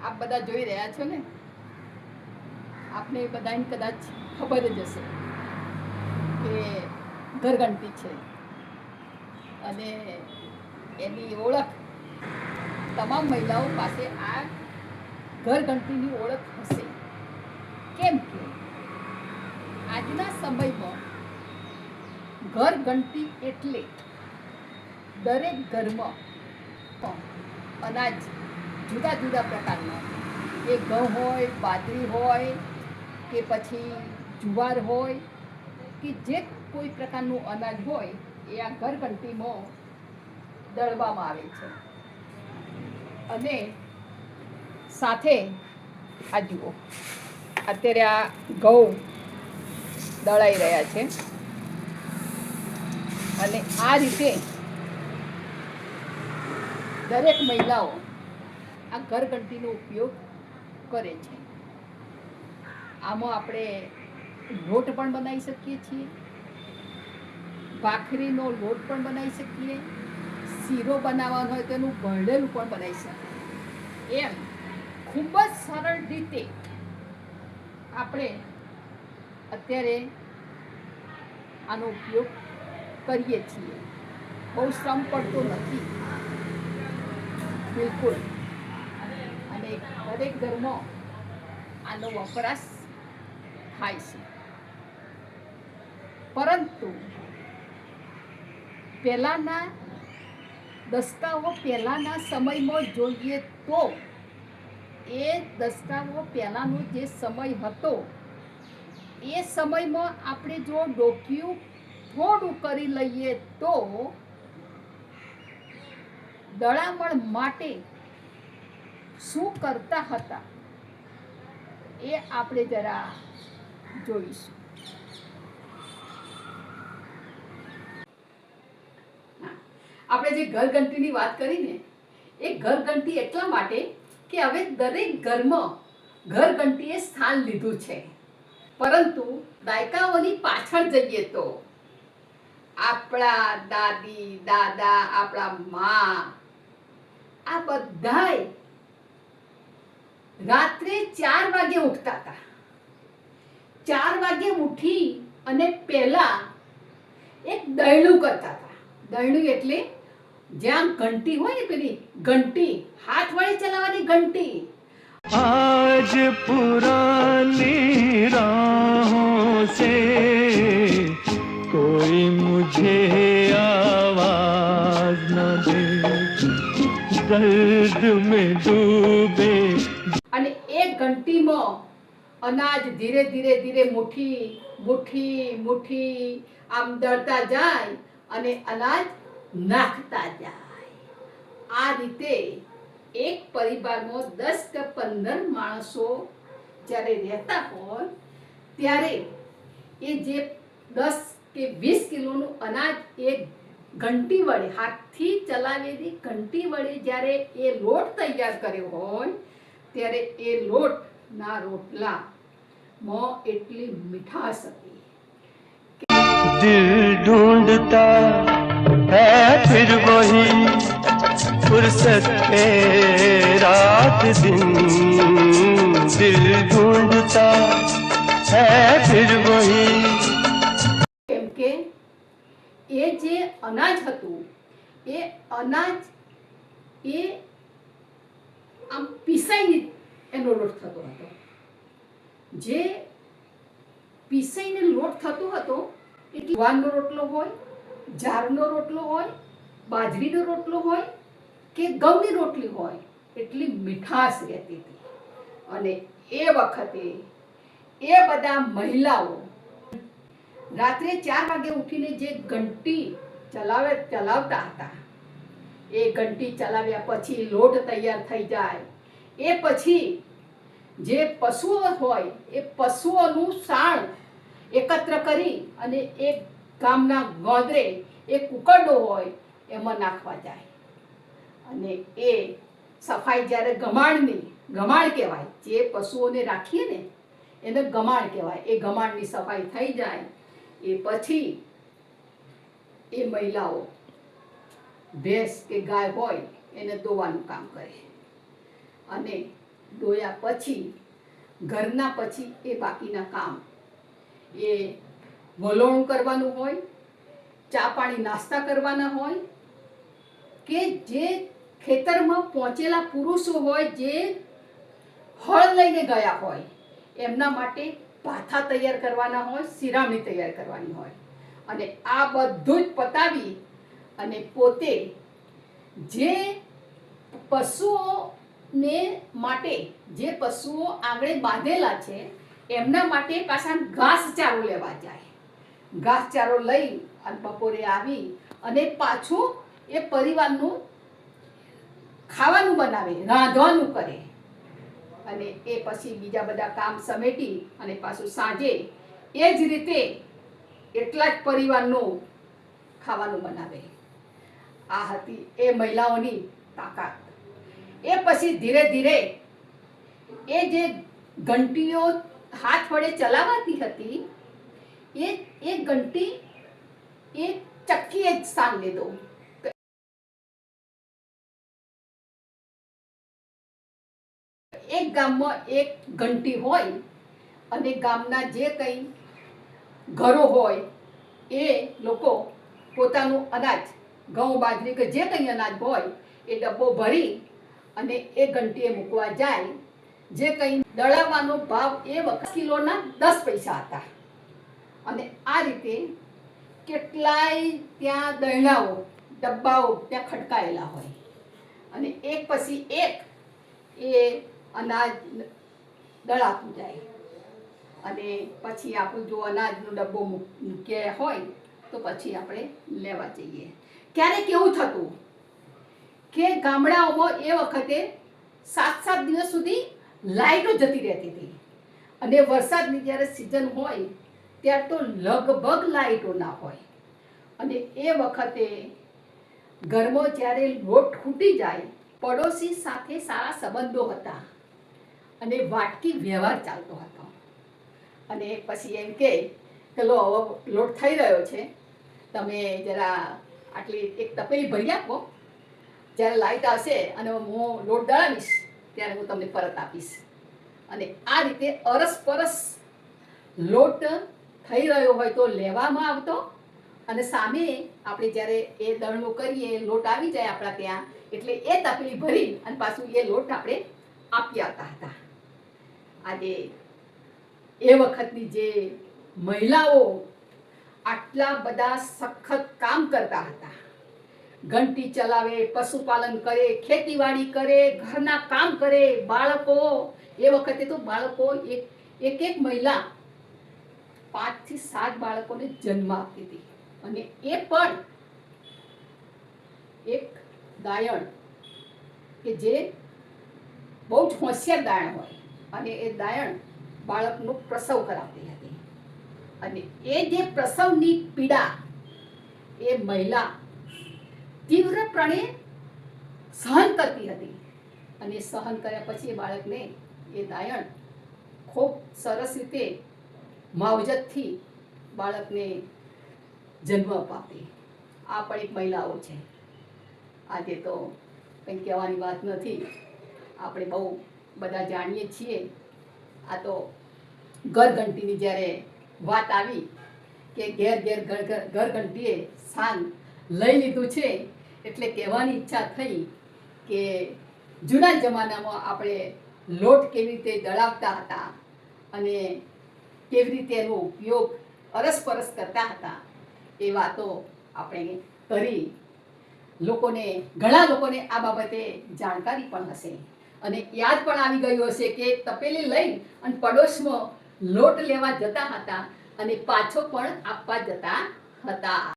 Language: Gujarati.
આપ બધા જોઈ રહ્યા છો ને, આપને બધાને કદાચ ખબર જ હશે કે ઘરઘંટી છે અને એની ઓળખ તમામ મહિલાઓ પાસે આ ઘરઘંટીની ઓળખ હશે. કેમ કે આજના સમયમાં ઘરઘંટી એટલે દરેક ઘરમાં અનાજ જુદા જુદા પ્રકારના, એ ઘઉં હોય, બાજરી હોય કે પછી જુવાર હોય કે જે કોઈ પ્રકારનું અનાજ હોય એ આ ઘરઘંટીમાં દળવામાં આવે છે. અને સાથે આ જુઓ, અત્યારે આ ઘઉં દળાઈ રહ્યા છે અને આ રીતે દરેક મહિલાઓ આ ઘરઘંટીનો ઉપયોગ કરે છે. આમાં આપણે લોટ પણ બનાવી શકીએ છીએ, ભાખરીનો લોટ પણ બનાવી શકીએ, શીરો બનાવવાનો હોય તેનું ભરડેલું પણ બનાવી શકીએ. એમ ખૂબ જ સરળ રીતે આપણે અત્યારે આનો ઉપયોગ કરીએ છીએ. બહુ શ્રમ પડતો નથી બિલકુલ. અને દરેક ઘરમાં આનો વપરાશ થાય છે. પરંતુ પહેલાંના દસકાઓ પહેલાંના સમયમાં જોઈએ તો એ દસકાઓ પહેલાંનો જે સમય હતો એ સમયમાં આપણે જો ડોક્યું થોડું કરી લઈએ તો દળામણ માટે શું કરતા હતા એ આપણે જરા જોઈશું. આપણે જે ઘરઘંટીની વાત કરી ને, એ ઘરઘંટી એટલા માટે કે હવે દરેક ઘરમાં ઘરઘંટીએ સ્થાન લીધું છે. પરંતુ દાયકાઓની પાછળ જઈએ તો આપણા દાદી દાદા, આપણા મા, આ બધાય રાત્રે 4 વાગે ઉઠતા હતા. 4 વાગે ઉઠી અને પહેલા એક દયણું કરતા હતા. દયણું એટલે જ્યાં ઘંટી હોય ને, પેલી ઘંટી હાથ વડે ચલાવવાની ઘંટી. आज पुरानी राहों से कोई मुझे आवाज न दे, दर्द में डूबे. અને એક ઘંટીમાં અનાજ ધીરે ધીરે ધીરે મુઠ્ઠી મુઠ્ઠી મુઠ્ઠી આમ દળતા જાય અને અનાજ નાખતા જાય. આ રીતે એક પરિવારમાં 10 કે 15 માણસો જ્યારે રહેતા હોય ત્યારે એ જે 10 કે 20 કિલોનું અનાજ એ ઘંટી વડે, હાથથી ચલાવેલી ઘંટી વડે જ્યારે એ લોટ તૈયાર કર્યો હોય ત્યારે એ લોટના રોટલામાં એટલી મીઠાશ હતી. दिल ढूंढता है फिर वही फुर्सत पे रात दिन, दिल ढूंढता है फिर वही. કેમ કે એ જે અનાજ હતું એ અનાજ એ આમ પીસાઈને એનો લોટ થતો હતો. જે પીસાઈને લોટ થતો હતો એટલે જુવારનો રોટલો હોય, જારનો રોટલો હોય, બાજરીનો રોટલો હોય કે ઘઉંની રોટલી હોય, એટલી મીઠાશ રહેતી હતી. અને એ વખતે એ બધા મહિલાઓ રાત્રે 4 વાગે ઉઠીને જે ઘંટી ચલાવતા હતા, એ ઘંટી ચલાવ્યા પછી લોટ તૈયાર થઈ જાય એ પછી જે પશુઓ હોય એ પશુઓનું સાણ એકત્ર કરી અને એક ગામના ગોદરે એક ઉકરડો હોય એમાં નાખવા જાય. અને એ સફાઈ જ્યારે ગમાણ કહેવાય, જે પશુઓને રાખીએ ને એને ગમાણ કહેવાય. એ ગમાણની સફાઈ થઈ જાય એ પછી એ મહિલાઓ ભેંસ કે ગાય હોય એને દોવાનું કામ કરે. અને દોયા પછી ઘરના પછી એ બાકીના કામ એ વલોણું કરવાનું હોય, ચા પાણી નાસ્તા કરવાના હોય, કે જે ખેતરમાં પહોંચેલા પુરુષો હોય જે હળ લઈને ગયા હોય એમના માટે ભાથા તૈયાર કરવાના હોય, શિરામણી તૈયાર કરવાની હોય, અને આ બધું જ પતાવી અને પોતે જે પશુઓને માટે જે પશુઓ આંગણે બાંધેલા છે એમના માટે પાછા ઘાસચારો લેવા જાય. ઘાસચારો લઈ અને બપોરે આવી અને પાછું એ પરિવારનું ખાવાનું બનાવે, રાંધવાનું કરે, અને એ પછી બીજા બધા કામ સમેટી અને પાછું સાંજે એ જ રીતે એટલા જ પરિવારનું ખાવાનું બનાવે. આ હતી એ મહિલાઓની તાકાત. એ પછી ધીરે ધીરે એ જે ઘંટીઓ હાથ વડે ચલાવાતી હતી એ ઘંટી એ ચક્કીએ જ સ્થાન લીધો. એક ગામમાં એક ઘંટી હોય અને ગામના જે કંઈ ઘરો હોય એ લોકો પોતાનું અનાજ, ઘઉં બાજરી કે જે કંઈ અનાજ હોય એ ડબ્બો ભરી અને એ ઘંટીએ મૂકવા જાય. જે કંઈ દળાવવાનો ભાવ એ વખત કિલોના 10 પૈસા હતા. અને આ રીતે કેટલાય ત્યાં દયણાઓ, ડબ્બાઓ ત્યાં ખટકાયેલા હોય અને એક પછી એક એ અનાજ દળાતું જાય. અને પછી આપણું જો અનાજનો ડબ્બો મૂક્યા હોય તો પછી આપણે લેવા જઈએ. ક્યારેક એવું થતું કે ગામડાઓમાં એ વખતે 7-7 દિવસ સુધી લાઈટો જતી રહેતી હતી અને વરસાદની જ્યારે સિઝન હોય ત્યારે તો લગભગ લાઈટો ના હોય. અને એ વખતે ઘરમાં જ્યારે લોટ ખૂટી જાય, પડોશી સાથે સારા સંબંધો હતા અને વાટકી વ્યવહાર ચાલતો હતો. અને પછી એમ કે ચલો હવે લોટ થઈ રહ્યો છે, તમે જરા આટલી એક તપેલી ભરી આપો, જ્યારે લાઈટ આવશે અને હું લોટ દળાવીશ ત્યારે હું તમને પરત આપીશ. અને આ રીતે અરસપરસ લોટ થઈ રહ્યો હોય તો લેવામાં આવતો અને સામે આપણે જ્યારે એ દળનું કરીએ, લોટ આવી જાય આપણા ત્યાં, એટલે એ તપેલી ભરી અને પાછું એ લોટ આપણે આપી આવતા હતા. આજે એ વખતની જે મહિલાઓ આટલા બધા સખત કામ કરતા હતા, ઘંટી ચલાવે, પશુપાલન કરે, ખેતીવાડી કરે, ઘરના કામ કરે, બાળકો, એ વખતે તો બાળકો એક મહિલા 5 થી 7 બાળકોને જન્મ આપતી હતી. અને એ પણ એક દાયણ કે જે બહુ જ હોશિયાર દાયણ હોય અને એ દાયણ બાળકનો પ્રસવ કરાવતી હતી. અને એ જે પ્રસવની પીડા એ મહિલા તીવ્રપણે સહન કરતી હતી. અને સહન કર્યા પછી એ બાળકને એ દાયણ ખૂબ સરસ રીતે માવજતથી બાળકને જન્મ અપાવતી. આ પણ એક મહિલાઓ છે. આજે તો કંઈ કહેવાની વાત નથી, આપણે બહુ બધા જાણીએ છીએ. આ તો ઘરઘંટીની જ્યારે વાત આવી કે ઘેર ઘેર ઘરઘંટીએ સ્થાન લઈ લીધું છે, એટલે કહેવાની ઈચ્છા થઈ કે જૂના જમાનામાં આપણે લોટ કેવી રીતે દળાવતા હતા અને કેવી રીતે એનો ઉપયોગ અરસપરસ કરતા હતા એ વાતો આપણે કરી. ઘણા લોકોને આ બાબતે જાણકારી પણ હશે અને યાદ પણ આવી ગયું હશે કે તપેલી લઈ અને પડોશમાં લોટ લેવા જતા હતા અને પાછો પણ આપવા જતા હતા.